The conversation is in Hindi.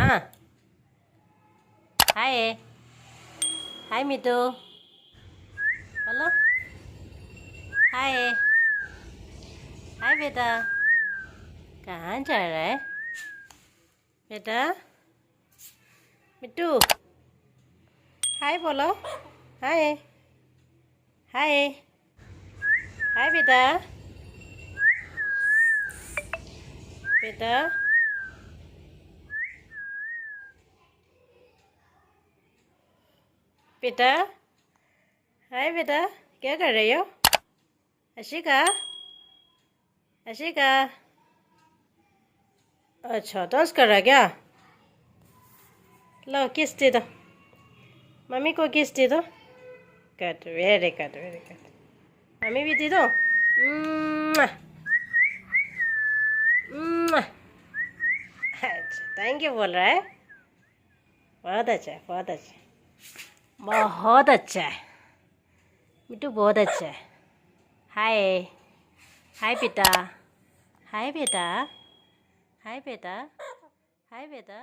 हाँ हाय हाय मितू बोलो हाय हाय बेटा कहाँ जा रहा है बेटा मिट्टू हाय बोलो हाय हाय हाय बेटा बेटा बेटा हाय बेटा क्या कर रही हो अशिका अशिका अच्छा डांस कर रहा है क्या लो किस दे दो मम्मी को किस दे दो कट वेरी कट मम्मी भी दे दो अच्छा थैंक यू बोल रहा है बहुत अच्छा है बहुत अच्छा बहुत अच्छा है मिट्टू बहुत अच्छा है हाय हाय बेटा हाय बेटा हाय बेटा हाय बेटा